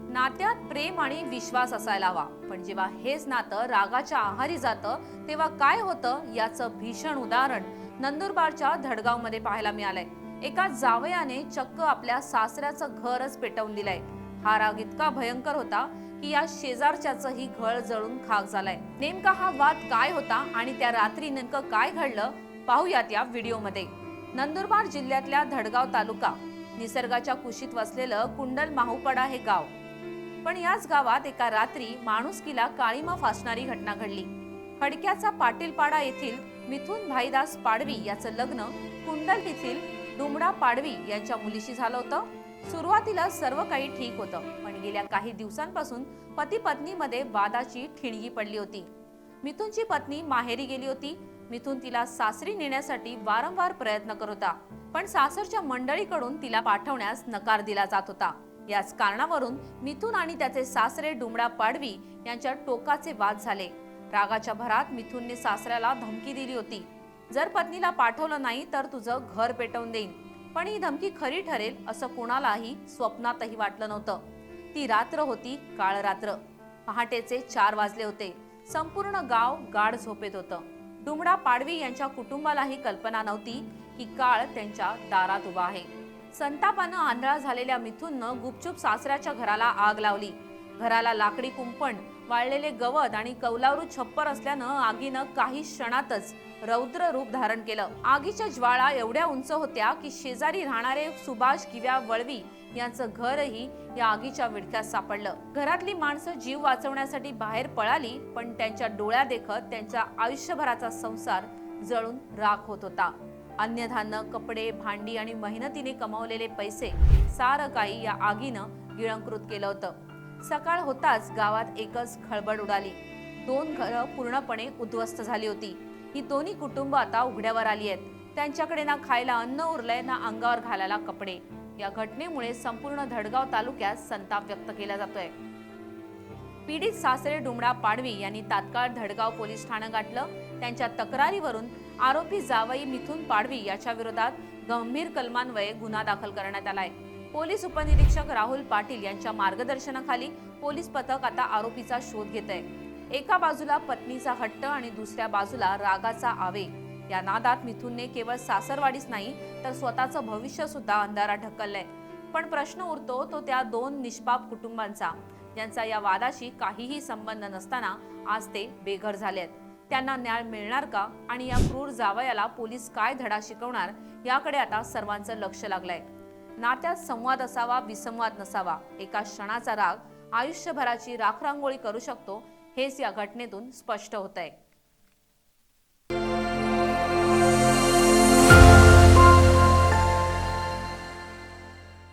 नात्यात प्रेम आणि विश्वास असायला हवा, पण जेव्हा हेच नातं रागाच्या आहारी जातं तेव्हा काय होतं याचं भीषण उदाहरण नंदुरबारच्या धडगावमध्ये पाहायला मिळालंय। एका जावयाने चक्क आपल्या सासऱ्याचं घरच पेटवून दिलंय। हा राग इतका भयंकर होता की या शेजारच्याचंही घर जळून खाक झालंय। नेमका हा वाद काय होता आणि त्या रात्री नेमकं काय घडलं पाहूयात या व्हिडिओमध्ये। नंदुरबार जिल्ह्यातल्या धडगाव तालुका निसर्गाच्या कुशीत वसलेलं कुंडल माहुपडा हे गाव। पण याच गावात एका रात्री माणुसकीला काळीमा फासणारी घटना घडली। खडक्याचा पाटीलपाडा येथील मिथुन भाईदास पाडवी याचं लग्न कुंडल येथील डुमडा पाडवी यांच्या मुलीशी झालं होतं। सुरुवातीला सर्व काही ठीक होतं, पण गेल्या काही दिवसांपासून पती पत्नीमध्ये वादाची ठिणगी पडली होती। मिथुनची पत्नी माहेरी गेली होती। मिथुन तिला सासरी नेण्यासाठी वारंवार प्रयत्न करत होता, पण सासरच्या मंडळीकडून तिला पाठवण्यास नकार दिला जात होता। याच कारणावरून मिथुन आणि त्याचे सासरे डुमडा पाडवी यांच्यात टोकाचे वाद झाले। रागाच्या भरात मिथुनने सासऱ्याला धमकी दिली होती, जर पत्नीला पाठवलं नाही तर तुझं घर पेटवून देईन। पण ही धमकी खरी ठरेल असं कोणालाही स्वप्नातही वाटलं नव्हतं। ती रात्र होती, काळ रात्र। पहाटेचे 4 वाजले होते। संपूर्ण गाव गाढ झोपेत होतं। डुमडा पाडवी यांच्या कुटुंबालाही कल्पना नव्हती की काळ त्यांच्या दारात उभा आहे। संतापानं आंधळा झालेल्या मिथुननं गुपचूप सासऱ्याच्या घराला आग लावली। घराला लाकडी कुंपण, वाळलेले गवत आणि कौलारू छप्पर असल्यानं आगीनं काही क्षणातच रौद्र रूप धारण केलं। आगीच्या ज्वाळा एवढ्या उंच होत्या की शेजारी राहणारे सुभाष किव्या वळवी यांचं घरही या आगीच्या विळख्यात सापडलं। घरातली माणसं जीव वाचवण्यासाठी बाहेर पळाली, पण त्यांच्या डोळ्या देखत त्यांच्या आयुष्यभराचा संसार जळून राख होत होता। अन्नधान्य, कपडे, भांडी आणि मेहनतीने कमावलेले पैसे सारं काही या आगीनं गिळंकृत केलं होतं। सकाळ होताच गावात एकच खळबळ उडाली। 2 घरं पूर्णपणे उद्ध्वस्त झाली होती। ही दोन्ही कुटुंब आता उघड्यावर आली आहेत। त्यांच्याकडे ना खायला अन्न उरलंय, ना अंगावर घालायला कपडे। या घटनेमुळे संपूर्ण धडगाव तालुक्यात संताप व्यक्त केला जातोय। पीडित सासरे डुमडा पाडवी यांनी तात्काळ धडगाव पोलीस ठाणं गाठलं। त्यांच्या तक्रारीवरून आरोपी जावई मिथुन पाडवी याच्या विरोधात गंभीर कलमान्वये गुन्हा दाखल करण्यात आलाय। पोलीस उपनिरीक्षक राहुल पाटील यांच्या मार्गदर्शनाखाली पोलीस पथक आता आरोपीचा शोध घेत आहे। एका बाजूला पत्नीचा हट्ट आणि दुसऱ्या बाजूला रागाचा आवेग। या नादात मिथुनने केवळ सासरवाडीच नाही तर स्वतःचं भविष्य सुद्धा अंधारात ढकललंय। पण प्रश्न उरतो तो त्या 2 निष्पाप कुटुंबांचा, ज्यांचा या वादाशी काहीही संबंध नसताना आज ते बेघर झालेत। त्यांना न्याय मिळणार का आणि या क्रूर जावयाला पोलीस काय धडा शिकवणार याकडे आता सर्वांचं लक्ष लागलंय। नात्यात संवाद असावा, विसंवाद नसावा। एका क्षणाचा राग आयुष्यभराची राखरांगोळी करू शकतो, हेच या घटनेतून स्पष्ट होतंय।